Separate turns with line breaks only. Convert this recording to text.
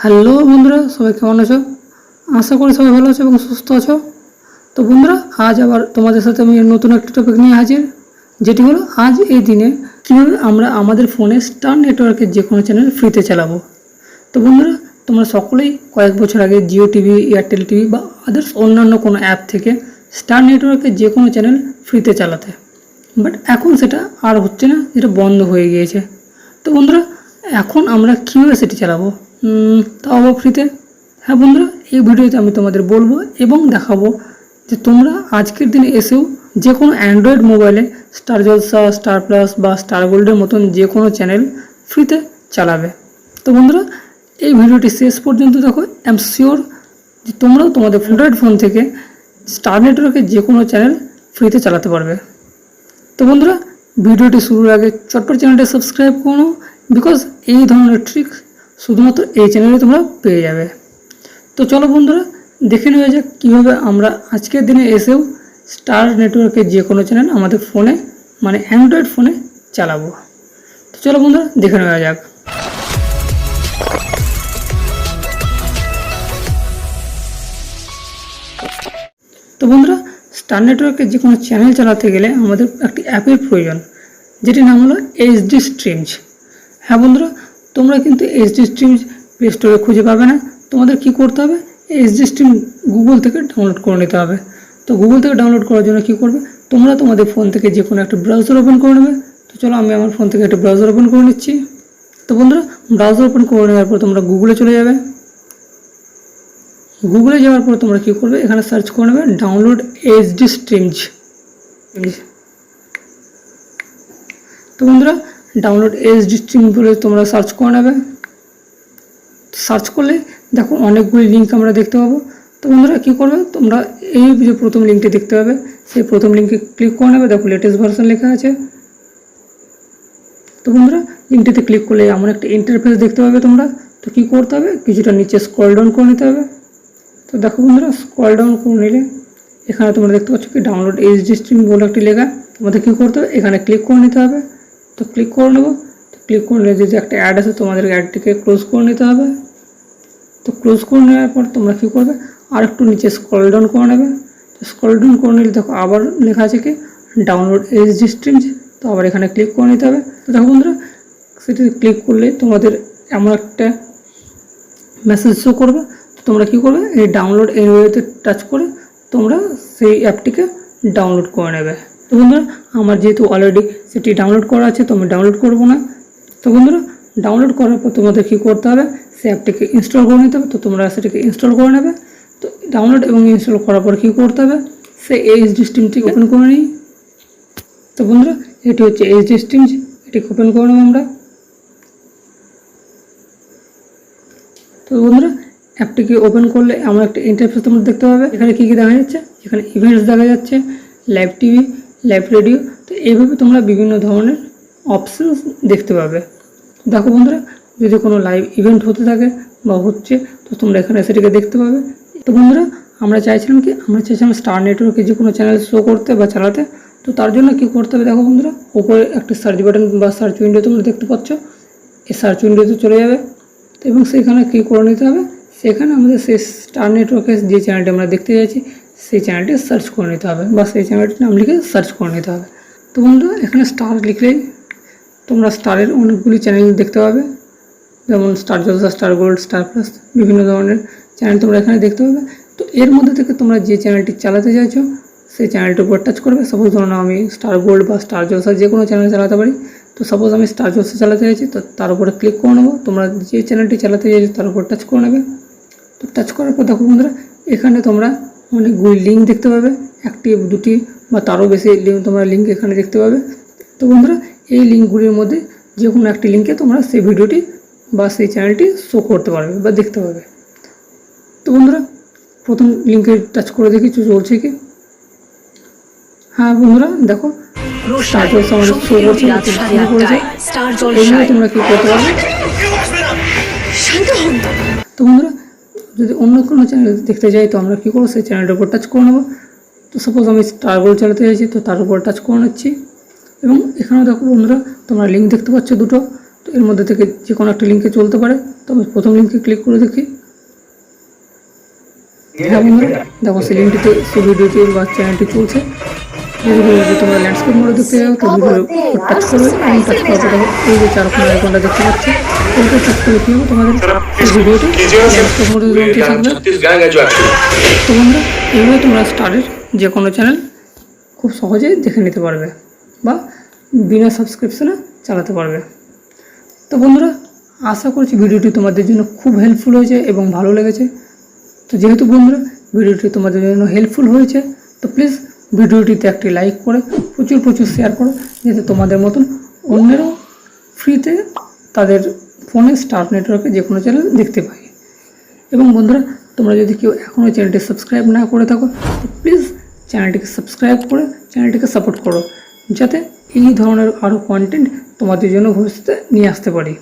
Hello বন্ধুরা, সবাই কেমন আছো? আশা করি সবাই ভালো আছো এবং সুস্থ আছো। তো বন্ধুরা, আজ আবার তোমাদের সাথে আমি নতুন একটা টপিক নিয়ে হাজির, যেটি হলো আজ এই দিনে কীভাবে আমরা আমাদের ফোনে স্টার নেটওয়ার্কের যে কোনো চ্যানেল ফ্রিতে চালাবো। তো বন্ধুরা, তোমরা সকলেই কয়েক বছর আগে জিও টিভি, এয়ারটেল টিভি বা আদার্স অন্যান্য কোনো অ্যাপ থেকে স্টার নেটওয়ার্কের যে কোনো চ্যানেল ফ্রিতে চালাতে, বাট এখন সেটা আর হচ্ছে না, যেটা বন্ধ হয়ে গিয়েছে। তো বন্ধুরা, এখন আমরা কীভাবে সেটি চালাবো, তাও আবার ফ্রিতে? হ্যাঁ বন্ধুরা, এই ভিডিওতে আমি তোমাদের বলবো এবং দেখাবো যে তোমরা আজকের দিনে এসেও যে কোনো অ্যান্ড্রয়েড মোবাইলে স্টার জলসা, স্টার প্লাস বা স্টার গোল্ডের মতন যে কোনো চ্যানেল ফ্রিতে চালাবে। তো বন্ধুরা, এই ভিডিওটি শেষ পর্যন্ত দেখো। আই এম শিওর যে তোমরাও তোমাদের অ্যান্ড্রয়েড ফোন থেকে স্টার নেটওয়ার্কের যে কোনো চ্যানেল ফ্রিতে চালাতে পারবে। তো বন্ধুরা, ভিডিওটি শুরুর আগে চটপট চ্যানেলটা সাবস্ক্রাইব করো, বিকজ এই ধরনের ট্রিক্স শুধুমাত্র এই চ্যানেলে তোমরা পেয়ে যাবে। তো চলো বন্ধুরা, দেখে নেওয়া যাক কীভাবে আমরা আজকের দিনে এসেও স্টার নেটওয়ার্কের যে কোনো চ্যানেল আমাদের ফোনে, মানে অ্যান্ড্রয়েড ফোনে চালাবো। তো চলো বন্ধুরা, দেখে নেওয়া যাক। তো বন্ধুরা, স্টার নেটওয়ার্কের যে কোনো চ্যানেল চালাতে গেলে আমাদের একটি অ্যাপের প্রয়োজন, যেটির নাম হলো এইচডি স্ট্রিমস। হ্যাঁ বন্ধুরা, তোমরা কিন্তু এইচডি স্ট্রিমস প্লে স্টোরে খুঁজে পাবে না। তোমাদের কি করতে হবে, এইচডি স্ট্রিম গুগল থেকে ডাউনলোড করে নিতে হবে। তো গুগল থেকে ডাউনলোড করার জন্য কি করবে, তোমরা তোমাদের ফোন থেকে যে কোনো একটা ব্রাউজার ওপেন করে নেবে। তো চলো, আমি আমার ফোন থেকে একটা ব্রাউজার ওপেন করে নিচ্ছি। তো বন্ধুরা, ব্রাউজার ওপেন করে নেওয়ার পর তোমরা গুগলে চলে যাবে। গুগলে যাওয়ার পর তোমরা কী করবে, এখানে সার্চ করে নেবে ডাউনলোড এইচডি স্ট্রিমস। তো বন্ধুরা, ডাউনলোড এইচডি স্ট্রিম বলে তোমরা সার্চ করে নেবে। সার্চ করলে দেখো অনেকগুলি লিঙ্ক আমরা দেখতে পাবো। তো বন্ধুরা, কী করবে, তোমরা এই যে প্রথম লিঙ্কটি দেখতে পাবে, সেই প্রথম লিঙ্কে ক্লিক করে নেবে। দেখো লেটেস্ট ভার্সন লেখা আছে। তো বন্ধুরা, লিঙ্কটিতে ক্লিক করলে এমন একটা ইন্টারফেস দেখতে পাবে তোমরা। তো কী করতে হবে, কিছুটা নিচে স্ক্রল ডাউন করে নিতে হবে। তো দেখো বন্ধুরা, স্ক্রল ডাউন করে নিলে এখানে তোমরা দেখতে পাচ্ছ কি ডাউনলোড এইচডি স্ট্রিম বলে একটি লেখা। তোমাদের কী করতে হবে, এখানে ক্লিক করে নিতে হবে। তো ক্লিক করে নেবো। তো ক্লিক করে নিলে যদি একটা অ্যাড আছে, তোমাদের অ্যাডটিকে ক্লোজ করে নিতে হবে। তো ক্লোজ করে নেওয়ার পর তোমরা কী করবে, আর একটু নিচে স্ক্রল ডাউন করে নেবে। তো স্ক্রল ডাউন করে নিলে দেখো আবার লেখা আছে কি ডাউনলোড এইচডি স্ট্রিমস। তো আবার এখানে ক্লিক করে নিতে হবে। তো দেখো বন্ধুরা, সেটি ক্লিক করলে তোমাদের এমন একটা মেসেজ শো করবে। তো তোমরা কী করবে, এই ডাউনলোড এনিওয়েতে টাচ করে তোমরা সেই অ্যাপটিকে ডাউনলোড করে নেবে। তো বন্ধুরা, আমার যেহেতু অলরেডি সেটি ডাউনলোড করা আছে, তো আমি ডাউনলোড করবো না। তো বন্ধুরা, ডাউনলোড করার পর তোমাদের কী করতে হবে, সেই অ্যাপটিকে ইনস্টল করে নিতে হবে। তো তোমরা সেটাকে ইনস্টল করে নেবে। তো ডাউনলোড এবং ইনস্টল করার পর কী করতে হবে, সেই এইচডি স্ট্রিমটিকে ওপেন করে নিই। তো বন্ধুরা, এটি হচ্ছে এইচডি স্ট্রিমস, এটিকে ওপেন করে নেবো আমরা। তো বন্ধুরা, অ্যাপটিকে ওপেন করলে আমার একটা ইন্টারফেস তোমরা দেখতে পাবে। এখানে কী কী দেখা যাচ্ছে, এখানে ইভেন্টস দেখা যাচ্ছে, লাইভ টিভি, লাইভ রেডিও। তো এইভাবে তোমরা বিভিন্ন ধরনের অপশানস দেখতে পাবে। দেখো বন্ধুরা, যদি কোনো লাইভ ইভেন্ট হতে থাকে বা হচ্ছে, তো তোমরা এখানে সেটাকে দেখতে পাবে। তো বন্ধুরা, আমরা চাইছিলাম স্টার নেটওয়ার্কে যে কোনো চ্যানেল শো করতে বা চালাতে। তো তার জন্য কী করতে হবে, দেখো বন্ধুরা, ওপরে একটা সার্চ বাটন বা সার্চ উইন্ডো তোমরা দেখতে পাচ্ছ। এই সার্চ উইন্ডোতে চলে যাবে এবং সেখানে কী করে নিতে হবে, সেখানে আমাদের সেই স্টার নেটওয়ার্কের যে চ্যানেলটি আমরা দেখতে চাইছি সেই চ্যানেলটি সার্চ করে নিতে হবে, বা সেই চ্যানেলটির নাম লিখে সার্চ করে নিতে হবে। তো বন্ধুরা, এখানে স্টার লিখলেই তোমরা স্টারের অনেকগুলি চ্যানেল দেখতে পাবে, যেমন স্টার জলসা, স্টার গোল্ড, স্টার প্লাস, বিভিন্ন ধরনের চ্যানেল তোমরা এখানে দেখতে পাবে। তো এর মধ্যে থেকে তোমরা যে চ্যানেলটি চালাতে চাইছো সেই চ্যানেলটির উপর টাচ করবে। সাপোজ ধরুন আমি স্টার গোল্ড বা স্টার জলসা যে কোনো চ্যানেল চালাতে পারি। তো সাপোজ আমি স্টার জলসা চালাতে চাইছি, তো তার উপরে ক্লিক করে নেবো। তোমরা যে চ্যানেলটি চালাতে চাইছো তার উপর টাচ করে নেবে। তো টাচ করার পর দেখো বন্ধুরা, এখানে তোমরা অনেকগুলি লিঙ্ক দেখতে পাবে, একটি, দুটি বা তারও বেশি তোমরা লিঙ্ক এখানে দেখতে পাবে। তো বন্ধুরা, এই লিঙ্কগুলির মধ্যে যে কোনো একটি লিঙ্কে তোমরা সেই ভিডিওটি বা সেই চ্যানেলটি শো করতে পারবে বা দেখতে পাবে। তো বন্ধুরা, প্রথম লিঙ্কে টাচ করে দেখি চলছে কি। হ্যাঁ বন্ধুরা, দেখো স্টার জলসা আমাদের শো করছে, তোমরা কী করতে পারবে। তো বন্ধুরা, যদি অন্য কোনো চ্যানেল দেখতে যাই, তো আমরা কী করবো, সেই চ্যানেলটার উপর টাচ করে নেবো। তো সাপোজ আমি স্টার গোল্ড চালাতে চাইছি, তো তার উপর টাচ করে নিচ্ছি। এবং এখানেও দেখো বন্ধুরা, তোমরা লিঙ্ক দেখতে পাচ্ছ দুটো। তো এর মধ্যে থেকে যে কোনো একটা লিঙ্কে চলতে পারে। তো আমি প্রথম লিঙ্কে ক্লিক করে দেখি। হ্যাঁ বন্ধুরা, দেখো সেই লিঙ্কটিতে সেই ভিডিওটি বা চ্যানেলটি চলছে। যদি তোমরা ল্যান্ডস্কেপ মোডে দেখতে যাও তো ভিডিওর টাচ করবে এবং টাচ করার পর দেখো এই যে 4 কোণা আইকনটা দেখতে পাচ্ছ, ওইটা টাচ করে কি হবে, তোমাদের এই ভিডিওটি ল্যান্ডস্কেপ মোডে চলতে থাকবে। তো বন্ধুরা, এইভাবে তোমরা স্টারের যে কোনো চ্যানেল খুব সহজেই দেখে নিতে পারবে বা বিনা সাবস্ক্রিপশনে চালাতে পারবে। তো বন্ধুরা, আশা করছি ভিডিওটি তোমাদের জন্য খুব হেল্পফুল হয়েছে এবং ভালো লেগেছে। তো যেহেতু বন্ধুরা ভিডিওটি তোমাদের জন্য হেল্পফুল হয়েছে, তো প্লিজ ভিডিওটিতে একটি লাইক করে প্রচুর শেয়ার করো, যাতে তোমাদের মতন অন্যেরাও ফ্রিতে তাদের ফোনে স্টার নেটওয়ার্কে যে কোনো চ্যানেল দেখতে পায়। এবং বন্ধুরা, তোমরা যদি কেউ এখনও চ্যানেলটি সাবস্ক্রাইব না করে থাকো তো প্লিজ চ্যানেলটিকে সাবস্ক্রাইব করে চ্যানেলটিকে সাপোর্ট করো, যাতে এই ধরনের আরও কন্টেন্ট তোমাদের জন্য ভবিষ্যতে নিয়ে আসতে পারি।